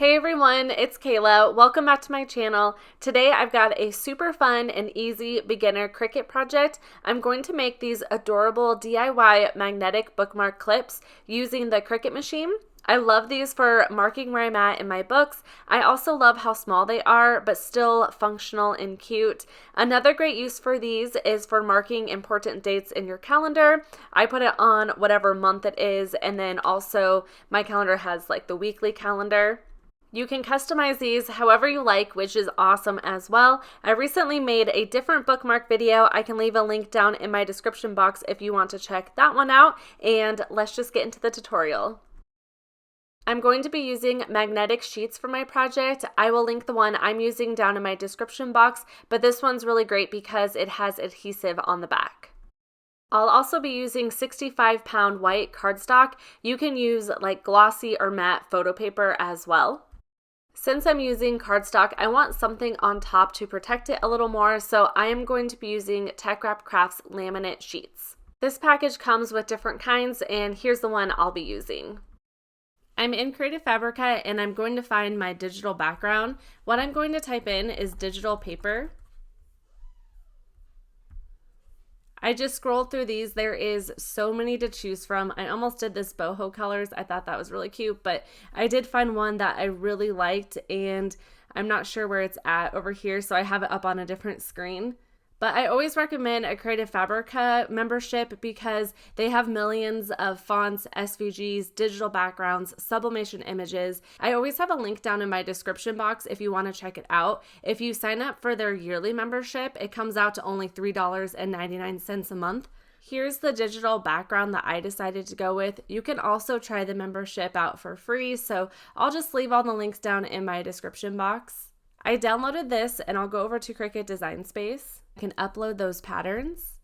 Hey everyone, it's Kayla. Welcome back to my channel. Today I've got a super fun and easy beginner Cricut project. I'm going to make these adorable DIY magnetic bookmark clips using the Cricut machine. I love these for marking where I'm at in my books. I also love how small they are, but still functional and cute. Another great use for these is for marking important dates in your calendar. I put it on whatever month it is, and then also my calendar has like the weekly calendar. You can customize these however you like, which is awesome as well. I recently made a different bookmark video. I can leave a link down in my description box if you want to check that one out. And let's just get into the tutorial. I'm going to be using magnetic sheets for my project. I will link the one I'm using down in my description box, but this one's really great because it has adhesive on the back. I'll also be using 65-pound white cardstock. You can use like glossy or matte photo paper as well. Since I'm using cardstock, I want something on top to protect it a little more, so I am going to be using Tech Wrap Crafts laminate sheets. This package comes with different kinds, and here's the one I'll be using. I'm in Creative Fabrica, and I'm going to find my digital background. What I'm going to type in is digital paper. I just scrolled through these. There is so many to choose from. I almost did this boho colors. I thought that was really cute, but I did find one that I really liked, and I'm not sure where it's at over here, so I have it up on a different screen. But I always recommend a Creative Fabrica membership because they have millions of fonts, SVGs, digital backgrounds, sublimation images. I always have a link down in my description box if you want to check it out. If you sign up for their yearly membership, it comes out to only $3.99 a month. Here's the digital background that I decided to go with. You can also try the membership out for free, so I'll just leave all the links down in my description box. I downloaded this and I'll go over to Cricut Design Space. I can upload those patterns.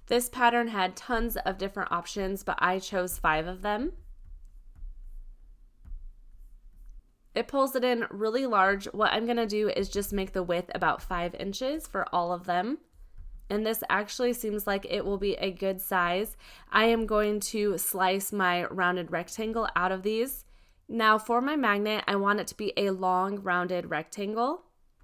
This pattern had tons of different options, but I chose 5 of them. It pulls it in really large. What I'm going to do is just make the width about 5 inches for all of them. And this actually seems like it will be a good size. I am going to slice my rounded rectangle out of these. Now for my magnet, I want it to be a long rounded rectangle.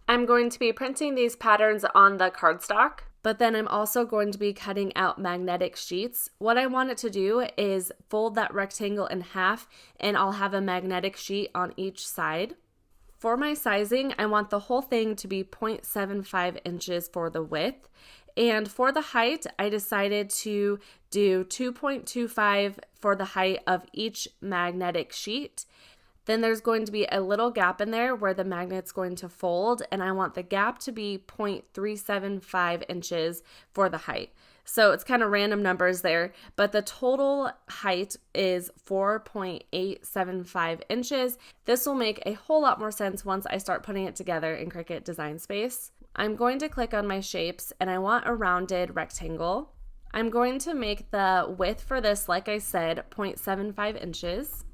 I'm going to be printing these patterns on the cardstock, but then I'm also going to be cutting out magnetic sheets. What I want it to do is fold that rectangle in half, and I'll have a magnetic sheet on each side. For my sizing, I want the whole thing to be 0.75 inches for the width. And for the height, I decided to do 2.25 for the height of each magnetic sheet. Then there's going to be a little gap in there where the magnet's going to fold, and I want the gap to be 0.375 inches for the height. So it's kind of random numbers there, but the total height is 4.875 inches. This will make a whole lot more sense once I start putting it together in Cricut Design Space. I'm going to click on my shapes, and I want a rounded rectangle. I'm going to make the width for this, like I said, 0.75 inches.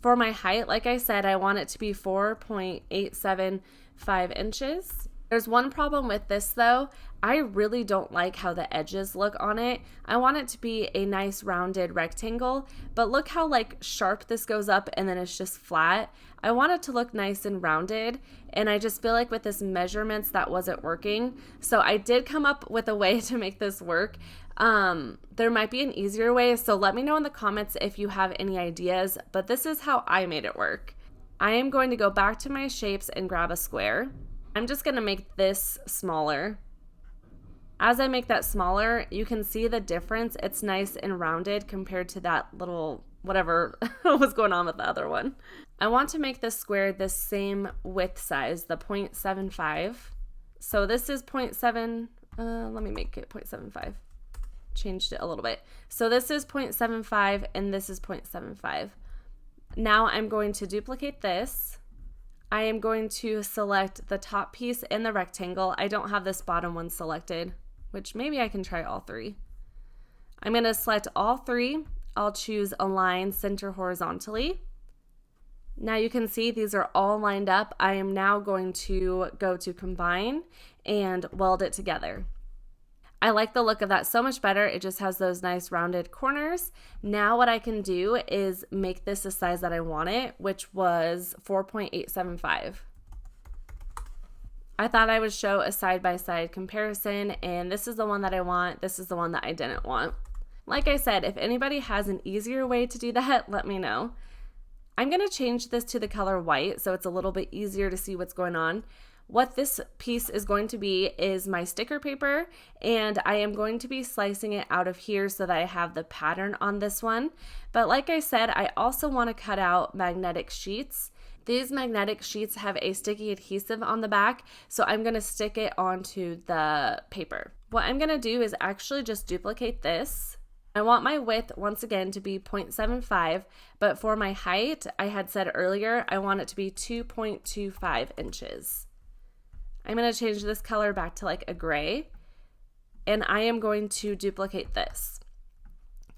For my height, like I said, I want it to be 4.875 inches. There's one problem with this though. I really don't like how the edges look on it. I want it to be a nice rounded rectangle, but look how like sharp this goes up and then it's just flat. I want it to look nice and rounded, and I just feel like with this measurements that wasn't working. So I did come up with a way to make this work. There might be an easier way, so let me know in the comments if you have any ideas, but this is how I made it work. I am going to go back to my shapes and grab a square. I'm just going to make this smaller. As I make that smaller, you can see the difference. It's nice and rounded compared to that little whatever was going on with the other one. I want to make this square the same width size, the 0.75. So this is 0.7, let me make it 0.75. Changed it a little bit. So this is 0.75 and this is 0.75. Now I'm going to duplicate this. I am going to select the top piece in the rectangle. I don't have this bottom one selected, which maybe I can try all 3. I'm going to select all 3. I'll choose Align Center Horizontally. Now you can see these are all lined up. I am now going to go to Combine and weld it together. I like the look of that so much better. It just has those nice rounded corners. Now what I can do is make this the size that I want it, which was 4.875. I thought I would show a side-by-side comparison, and this is the one that I want. This is the one that I didn't want. Like I said, if anybody has an easier way to do that, let me know. I'm going to change this to the color white so it's a little bit easier to see what's going on. What this piece is going to be is my sticker paper, and I am going to be slicing it out of here so that I have the pattern on this one. But like I said, I also want to cut out magnetic sheets. These magnetic sheets have a sticky adhesive on the back, so I'm going to stick it onto the paper. What I'm going to do is actually just duplicate this. I want my width, once again, to be 0.75, but for my height, I had said earlier, I want it to be 2.25 inches. I'm going to change this color back to like a gray, and I am going to duplicate this.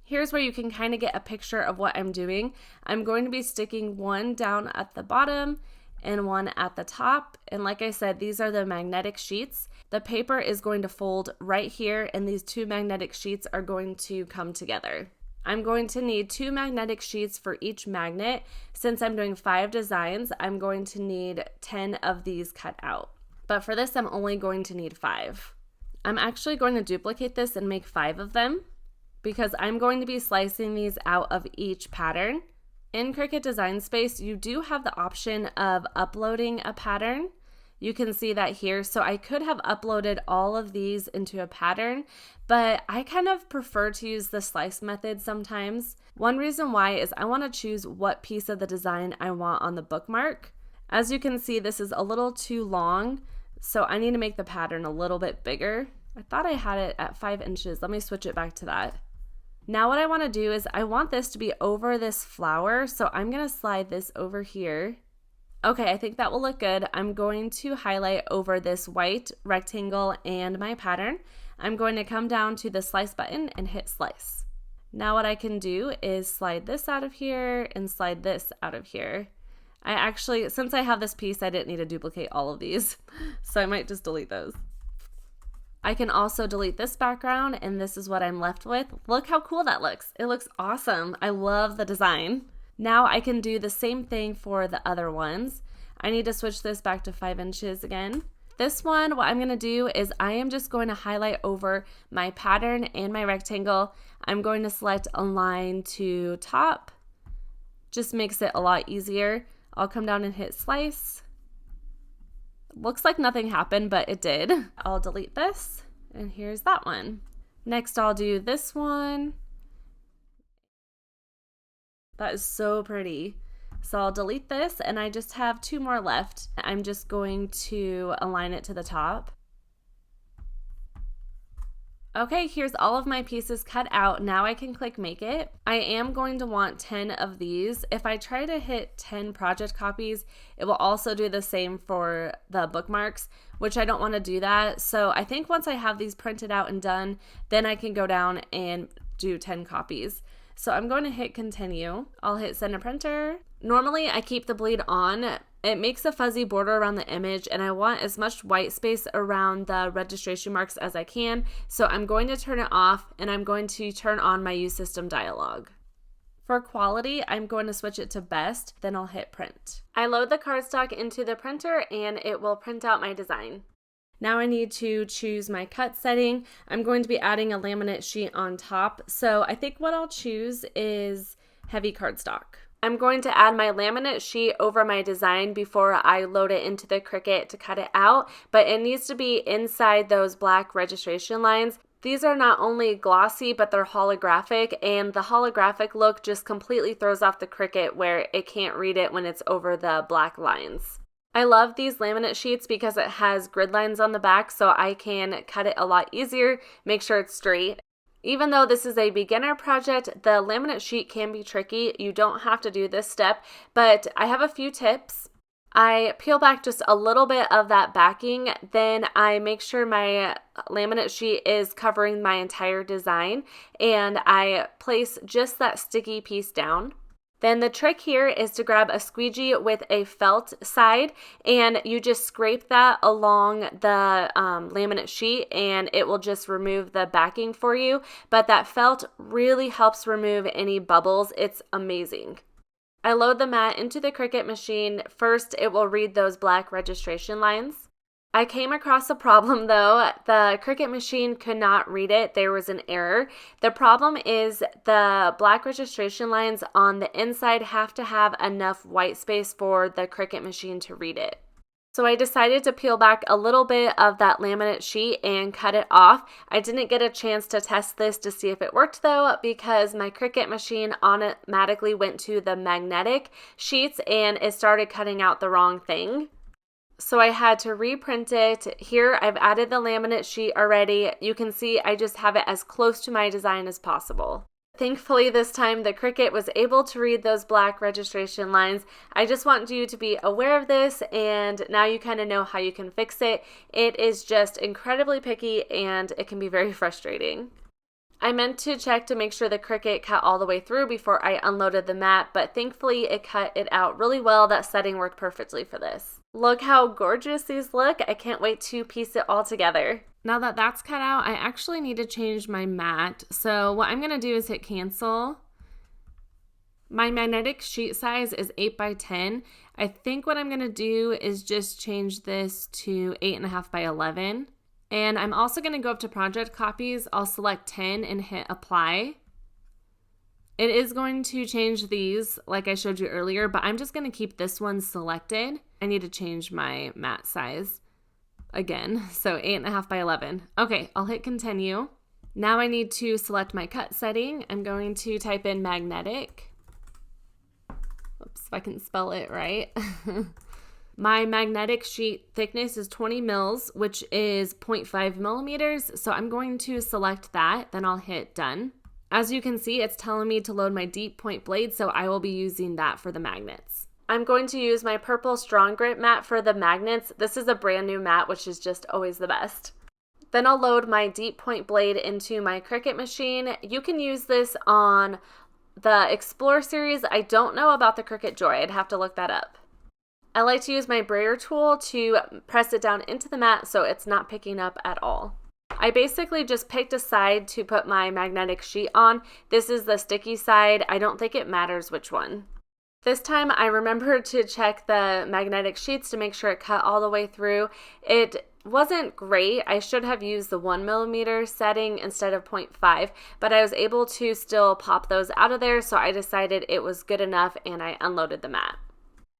Here's where you can kind of get a picture of what I'm doing. I'm going to be sticking one down at the bottom and one at the top. And like I said, these are the magnetic sheets. The paper is going to fold right here, and these two magnetic sheets are going to come together. I'm going to need 2 magnetic sheets for each magnet. Since I'm doing 5 designs, I'm going to need 10 of these cut out. But for this, I'm only going to need 5. I'm actually going to duplicate this and make 5 of them because I'm going to be slicing these out of each pattern. In Cricut Design Space, you do have the option of uploading a pattern. You can see that here. So I could have uploaded all of these into a pattern, but I kind of prefer to use the slice method sometimes. One reason why is I want to choose what piece of the design I want on the bookmark. As you can see, this is a little too long, so I need to make the pattern a little bit bigger. I thought I had it at 5 inches. Let me switch it back to that. Now what I want to do is I want this to be over this flower, so I'm going to slide this over here. Okay, I think that will look good. I'm going to highlight over this white rectangle and my pattern. I'm going to come down to the slice button and hit slice. Now what I can do is slide this out of here and slide this out of here. I actually, since I have this piece, I didn't need to duplicate all of these, so I might just delete those. I can also delete this background, and this is what I'm left with. Look how cool that looks. It looks awesome. I love the design. Now I can do the same thing for the other ones. I need to switch this back to 5 inches again. This one, what I'm going to do is I am just going to highlight over my pattern and my rectangle. I'm going to select align to top. Just makes it a lot easier. I'll come down and hit slice. Looks like nothing happened, but it did. I'll delete this, and here's that one. Next, I'll do this one. That is so pretty. So I'll delete this, and I just have 2 more left. I'm just going to align it to the top. Okay, here's all of my pieces cut out. Now I can click make it. I am going to want 10 of these. If I try to hit 10 project copies, it will also do the same for the bookmarks, which I don't want to do that. So I think once I have these printed out and done, then I can go down and do 10 copies. So I'm going to hit continue. I'll hit send to printer. Normally I keep the bleed on. It makes a fuzzy border around the image, and I want as much white space around the registration marks as I can. So I'm going to turn it off, and I'm going to turn on my use system dialog. For quality, I'm going to switch it to best, then I'll hit print. I load the cardstock into the printer and it will print out my design. Now I need to choose my cut setting. I'm going to be adding a laminate sheet on top. So I think what I'll choose is heavy cardstock. I'm going to add my laminate sheet over my design before I load it into the Cricut to cut it out, but it needs to be inside those black registration lines. These are not only glossy, but they're holographic, and the holographic look just completely throws off the Cricut where it can't read it when it's over the black lines. I love these laminate sheets because it has grid lines on the back, so I can cut it a lot easier, make sure it's straight. Even though this is a beginner project, the laminate sheet can be tricky. You don't have to do this step, but I have a few tips. I peel back just a little bit of that backing, then I make sure my laminate sheet is covering my entire design, and I place just that sticky piece down. Then the trick here is to grab a squeegee with a felt side, and you just scrape that along the laminate sheet, and it will just remove the backing for you. But that felt really helps remove any bubbles. It's amazing. I load the mat into the Cricut machine. First, it will read those black registration lines. I came across a problem though. The Cricut machine could not read it. There was an error. The problem is the black registration lines on the inside have to have enough white space for the Cricut machine to read it. So I decided to peel back a little bit of that laminate sheet and cut it off. I didn't get a chance to test this to see if it worked though, because my Cricut machine automatically went to the magnetic sheets and it started cutting out the wrong thing. So I had to reprint it. Here I've added the laminate sheet already. You can see I just have it as close to my design as possible. Thankfully this time the Cricut was able to read those black registration lines. I just want you to be aware of this, and now you kind of know how you can fix it. It is just incredibly picky and it can be very frustrating. I meant to check to make sure the Cricut cut all the way through before I unloaded the mat, but thankfully it cut it out really well. That setting worked perfectly for this. Look how gorgeous these look. I can't wait to piece it all together. Now that that's cut out, I actually need to change my mat. So what I'm going to do is hit cancel. My magnetic sheet size is 8 by 10. I think what I'm going to do is just change this to 8.5 by 11. And I'm also going to go up to project copies. I'll select 10 and hit apply. It is going to change these like I showed you earlier, but I'm just going to keep this one selected. I need to change my mat size again. So 8.5 by 11. Okay, I'll hit continue. Now I need to select my cut setting. I'm going to type in magnetic. Oops, if I can spell it right. My magnetic sheet thickness is 20 mils, which is 0.5 millimeters. So I'm going to select that, then I'll hit done. As you can see, it's telling me to load my deep point blade, so I will be using that for the magnets. I'm going to use my purple strong grip mat for the magnets. This is a brand new mat, which is just always the best. Then I'll load my deep point blade into my Cricut machine. You can use this on the Explore series. I don't know about the Cricut Joy. I'd have to look that up. I like to use my brayer tool to press it down into the mat so it's not picking up at all. I basically just picked a side to put my magnetic sheet on. This is the sticky side. I don't think it matters which one. This time I remembered to check the magnetic sheets to make sure it cut all the way through. It wasn't great. I should have used the 1 millimeter setting instead of 0.5, but I was able to still pop those out of there, so I decided it was good enough and I unloaded the mat.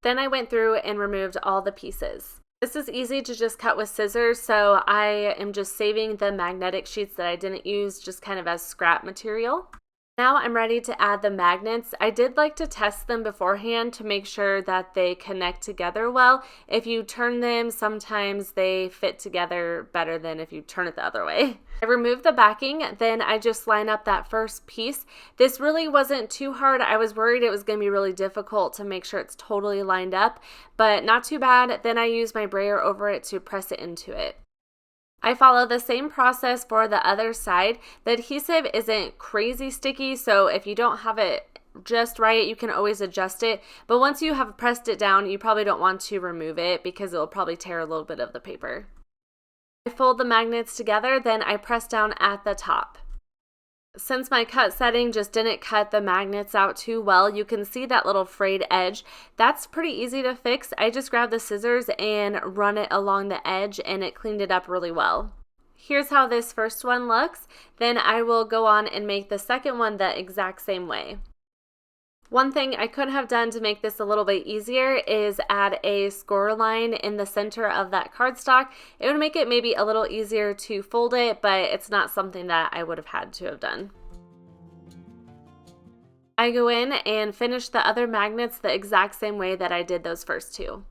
Then I went through and removed all the pieces. This is easy to just cut with scissors, so I am just saving the magnetic sheets that I didn't use just kind of as scrap material. Now I'm ready to add the magnets. I did like to test them beforehand to make sure that they connect together well. If you turn them, sometimes they fit together better than if you turn it the other way. I removed the backing, then I just line up that first piece. This really wasn't too hard. I was worried it was going to be really difficult to make sure it's totally lined up, but not too bad. Then I used my brayer over it to press it into it. I follow the same process for the other side. The adhesive isn't crazy sticky, so if you don't have it just right, you can always adjust it. But once you have pressed it down, you probably don't want to remove it because it will probably tear a little bit of the paper. I fold the magnets together, then I press down at the top. Since my cut setting just didn't cut the magnets out too well, you can see that little frayed edge. That's pretty easy to fix. I just grabbed the scissors and run it along the edge and it cleaned it up really well. Here's how this first one looks. Then I will go on and make the second one the exact same way. One thing I could have done to make this a little bit easier is add a score line in the center of that cardstock. It would make it maybe a little easier to fold it, but it's not something that I would have had to have done. I go in and finish the other magnets the exact same way that I did those first two.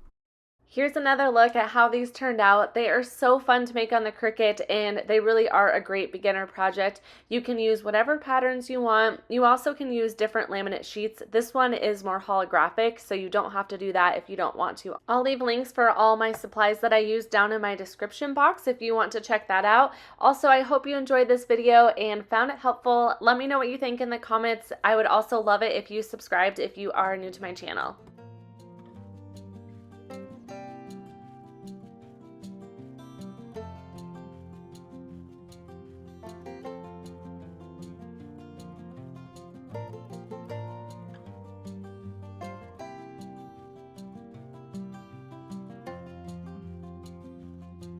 Here's another look at how these turned out. They are so fun to make on the Cricut, and they really are a great beginner project. You can use whatever patterns you want. You also can use different laminate sheets. This one is more holographic, so you don't have to do that if you don't want to. I'll leave links for all my supplies that I use down in my description box if you want to check that out. Also, I hope you enjoyed this video and found it helpful. Let me know what you think in the comments. I would also love it if you subscribed if you are new to my channel.